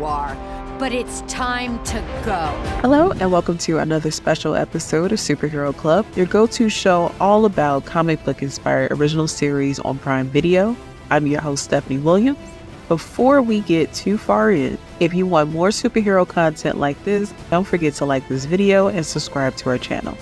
you are, but it's time to go. Hello, and welcome to another special episode of Superhero Club, your go-to show all about comic book-inspired original series on Prime Video. I'm your host, Stephanie Williams. Before we get too far in, if you want more superhero content like this, don't forget to like this video and subscribe to our channel.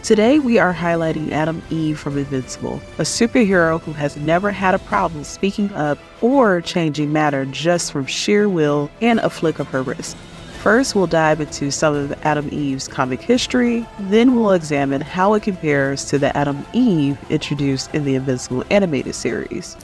Today, we are highlighting Atom Eve from Invincible, a superhero who has never had a problem speaking up or changing matter just from sheer will and a flick of her wrist. First, we'll dive into some of Atom Eve's comic history, then we'll examine how it compares to the Atom Eve introduced in the Invincible animated series.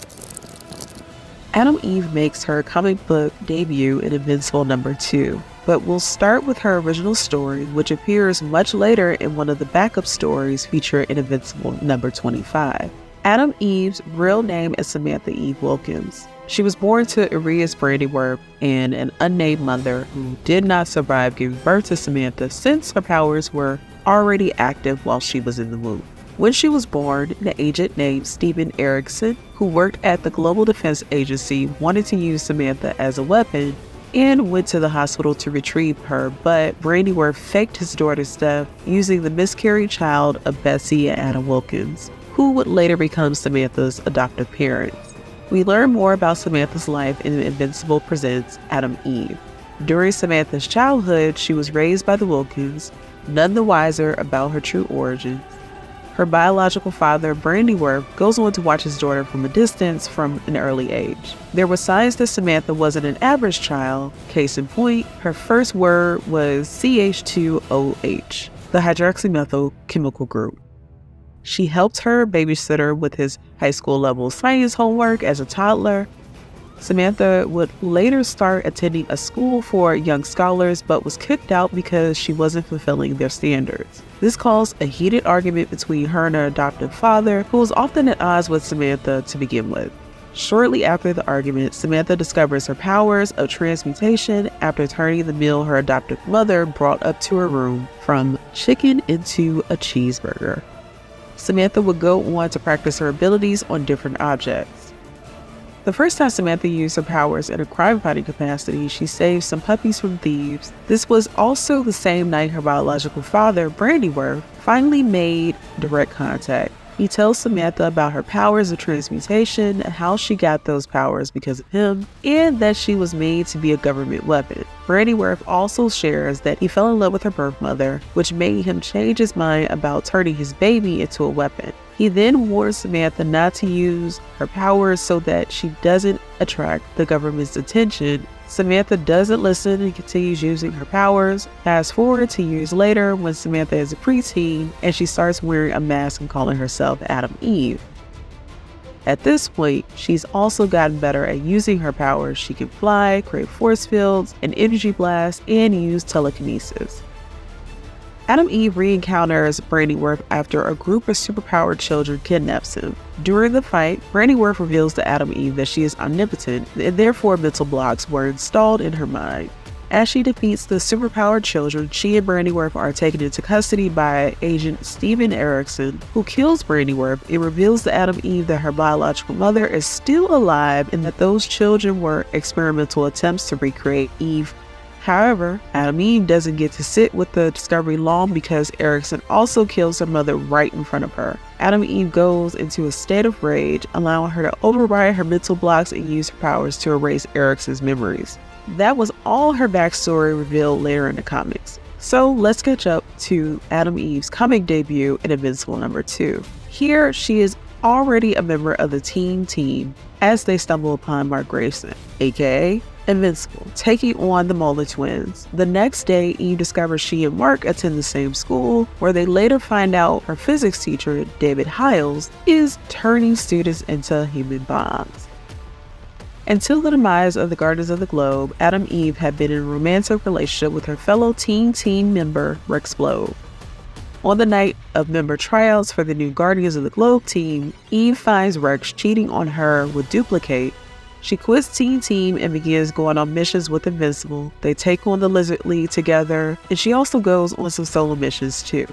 Atom Eve makes her comic book debut in Invincible #2. But we'll start with her original story, which appears much later in one of the backup stories featured in Invincible #25. Atom Eve's real name is Samantha Eve Wilkins. She was born to Arias Brandyworth and an unnamed mother who did not survive giving birth to Samantha since her powers were already active while she was in the womb. When she was born, an agent named Steven Erickson, who worked at the Global Defense Agency, wanted to use Samantha as a weapon and went to the hospital to retrieve her, but Brandyworth faked his daughter's death using the miscarried child of Bessie and Adam Wilkins, who would later become Samantha's adoptive parents. We learn more about Samantha's life in Invincible Presents Atom Eve. During Samantha's childhood, she was raised by the Wilkins, none the wiser about her true origins. Her biological father, Brandyworth, goes on to watch his daughter from a distance from an early age. There were signs that Samantha wasn't an average child. Case in point, her first word was CH2OH, the hydroxymethyl chemical group. She helped her babysitter with his high school level science homework as a toddler. Samantha would later start attending a school for young scholars, but was kicked out because she wasn't fulfilling their standards. This caused a heated argument between her and her adoptive father, who was often at odds with Samantha to begin with. Shortly after the argument, Samantha discovers her powers of transmutation after turning the meal her adoptive mother brought up to her room from chicken into a cheeseburger. Samantha would go on to practice her abilities on different objects. The first time Samantha used her powers in a crime-fighting capacity, she saved some puppies from thieves. This was also the same night her biological father, Brandyworth, finally made direct contact. He tells Samantha about her powers of transmutation, how she got those powers because of him, and that she was made to be a government weapon. Brandyworth also shares that he fell in love with her birth mother, which made him change his mind about turning his baby into a weapon. He then warns Samantha not to use her powers so that she doesn't attract the government's attention. Samantha doesn't listen and continues using her powers. Fast forward to years later when Samantha is a preteen and she starts wearing a mask and calling herself Atom Eve. At this point, she's also gotten better at using her powers. She can fly, create force fields, an energy blast, and use telekinesis. Atom Eve re-encounters Brandyworth after a group of superpowered children kidnaps him. During the fight, Brandyworth reveals to Atom Eve that she is omnipotent and therefore mental blocks were installed in her mind. As she defeats the superpowered children, she and Brandyworth are taken into custody by Agent Steven Erickson, who kills Brandyworth and reveals to Atom Eve that her biological mother is still alive and that those children were experimental attempts to recreate Eve. However, Atom Eve doesn't get to sit with the discovery long because Erickson also kills her mother right in front of her. Atom Eve goes into a state of rage, allowing her to override her mental blocks and use her powers to erase Erickson's memories. That was all her backstory revealed later in the comics. So let's catch up to Atom Eve's comic debut in Invincible #2. Here, she is already a member of the team as they stumble upon Mark Grayson, aka Invincible, taking on the Mola twins. The next day, Eve discovers she and Mark attend the same school, where they later find out her physics teacher, David Hiles, is turning students into human bombs. Until the demise of the Guardians of the Globe, Atom Eve had been in a romantic relationship with her fellow team member, Rex Blode. On the night of member tryouts for the new Guardians of the Globe team, Eve finds Rex cheating on her with Duplicate. She quits Team and begins going on missions with Invincible. They take on the Lizard League together, and she also goes on some solo missions too.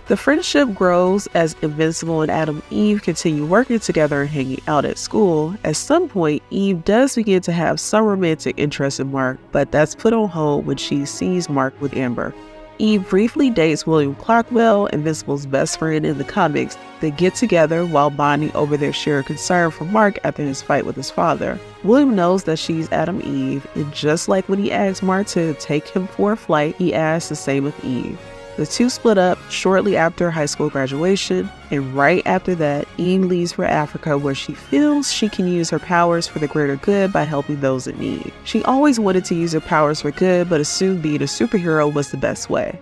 The friendship grows as Invincible and Adam Eve continue working together and hanging out at school. At some point, Eve does begin to have some romantic interest in Mark, but that's put on hold when she sees Mark with Amber. Eve briefly dates William Clockwell, Invincible's best friend in the comics. They get together while bonding over their shared concern for Mark after his fight with his father. William knows that she's Adam Eve, and just like when he asked Mark to take him for a flight, he asks the same of Eve. The two split up shortly after high school graduation, and right after that, Eve leaves for Africa where she feels she can use her powers for the greater good by helping those in need. She always wanted to use her powers for good, but assumed being a superhero was the best way.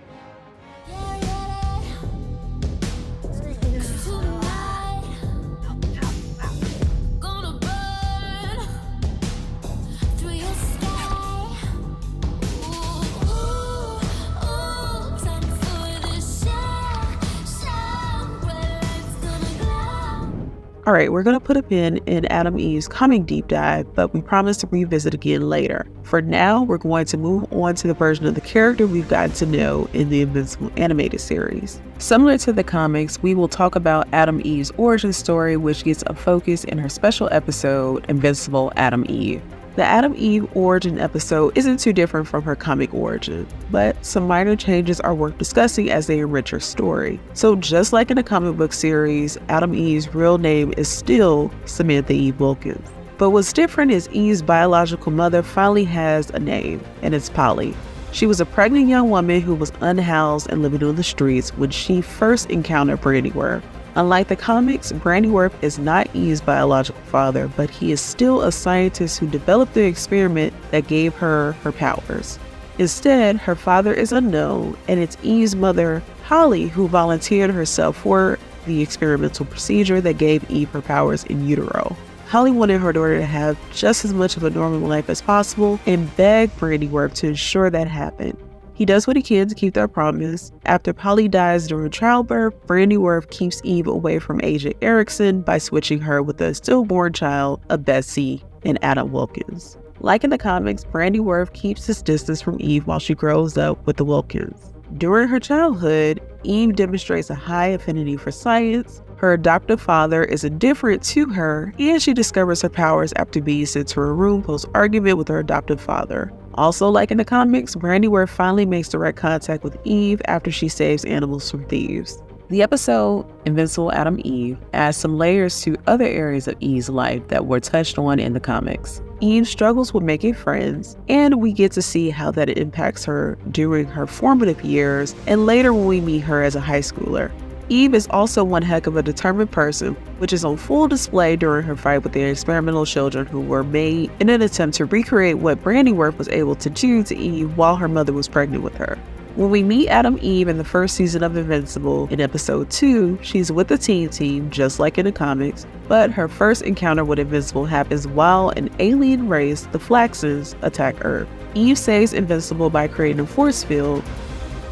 Alright, we're going to put a pin in Adam Eve's comic deep dive, but we promise to revisit again later. For now, we're going to move on to the version of the character we've gotten to know in the Invincible animated series. Similar to the comics, we will talk about Adam Eve's origin story, which gets a focus in her special episode, Invincible Adam Eve. The Adam Eve origin episode isn't too different from her comic origin, but some minor changes are worth discussing as they enrich her story. So just like in the comic book series, Adam Eve's real name is still Samantha Eve Wilkins. But what's different is Eve's biological mother finally has a name, and it's Polly. She was a pregnant young woman who was unhoused and living on the streets when she first encountered Brandyworth. Unlike the comics, Brandyworth is not Eve's biological father, but he is still a scientist who developed the experiment that gave her her powers. Instead, her father is unknown, and it's Eve's mother, Holly, who volunteered herself for the experimental procedure that gave Eve her powers in utero. Holly wanted her daughter to have just as much of a normal life as possible and begged Brandyworth to ensure that happened. He does what he can to keep that promise. After Polly dies during childbirth, Brandyworth keeps Eve away from Agent Erickson by switching her with a stillborn child of Bessie and Adam Wilkins. Like in the comics, Brandyworth keeps his distance from Eve while she grows up with the Wilkins. During her childhood, Eve demonstrates a high affinity for science. Her adoptive father is indifferent to her, and she discovers her powers after being sent to her room post-argument with her adoptive father. Also, like in the comics, Brandyworth finally makes direct contact with Eve after she saves animals from thieves. The episode, Invincible Adam Eve, adds some layers to other areas of Eve's life that were touched on in the comics. Eve struggles with making friends, and we get to see how that impacts her during her formative years and later when we meet her as a high schooler. Eve is also one heck of a determined person, which is on full display during her fight with the experimental children who were made in an attempt to recreate what Brandyworth was able to do to Eve while her mother was pregnant with her. When we meet Adam Eve in the first season of Invincible, in episode 2, she's with the teen team, just like in the comics, but her first encounter with Invincible happens while an alien race, the Flaxens, attack Earth. Eve saves Invincible by creating a force field.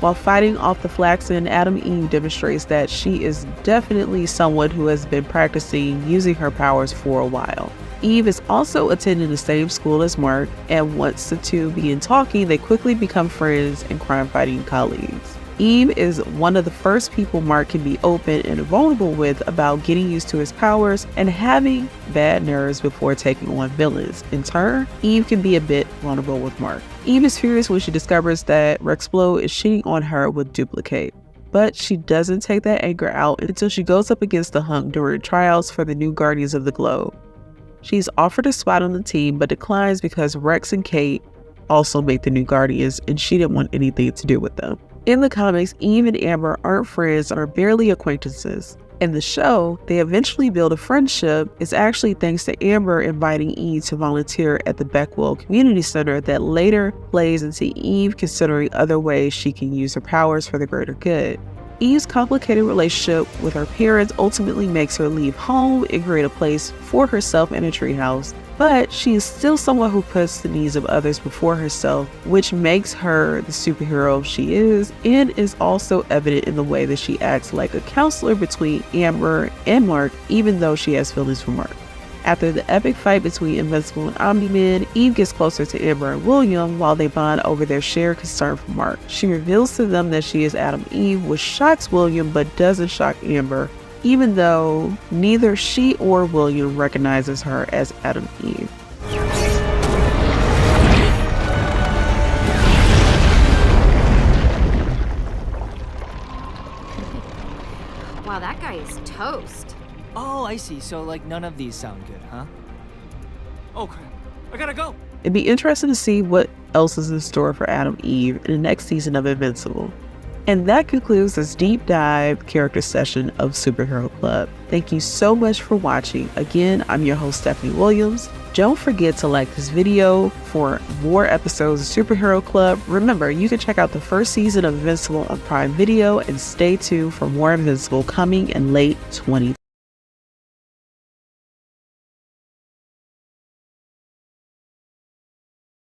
While fighting off the Flaxen, Adam Eve demonstrates that she is definitely someone who has been practicing using her powers for a while. Eve is also attending the same school as Mark, and once the two begin talking, they quickly become friends and crime-fighting colleagues. Eve is one of the first people Mark can be open and vulnerable with about getting used to his powers and having bad nerves before taking on villains. In turn, Eve can be a bit vulnerable with Mark. Eve is furious when she discovers that Rexplo is cheating on her with Duplicate, but she doesn't take that anger out until she goes up against the Hunk during trials for the new Guardians of the Globe. She's offered a spot on the team but declines because Rex and Kate also make the new Guardians and she didn't want anything to do with them. In the comics, Eve and Amber aren't friends and are barely acquaintances. In the show, they eventually build a friendship. It's actually thanks to Amber inviting Eve to volunteer at the Beckwell Community Center that later plays into Eve considering other ways she can use her powers for the greater good. Eve's complicated relationship with her parents ultimately makes her leave home and create a place for herself in a treehouse, but she is still someone who puts the needs of others before herself, which makes her the superhero she is, and is also evident in the way that she acts like a counselor between Amber and Mark, even though she has feelings for Mark. After the epic fight between Invincible and Omni-Man, Eve gets closer to Amber and William while they bond over their shared concern for Mark. She reveals to them that she is Adam Eve, which shocks William but doesn't shock Amber, even though neither she or William recognizes her as Adam Eve. Wow, that guy is toast. Oh, I see. So, like, none of these sound good, huh? Oh, crap. I gotta go. It'd be interesting to see what else is in store for Adam Eve in the next season of Invincible. And that concludes this deep dive character session of Superhero Club. Thank you so much for watching. Again, I'm your host, Stephanie Williams. Don't forget to like this video for more episodes of Superhero Club. Remember, you can check out the first season of Invincible on Prime Video and stay tuned for more Invincible coming in late 2020.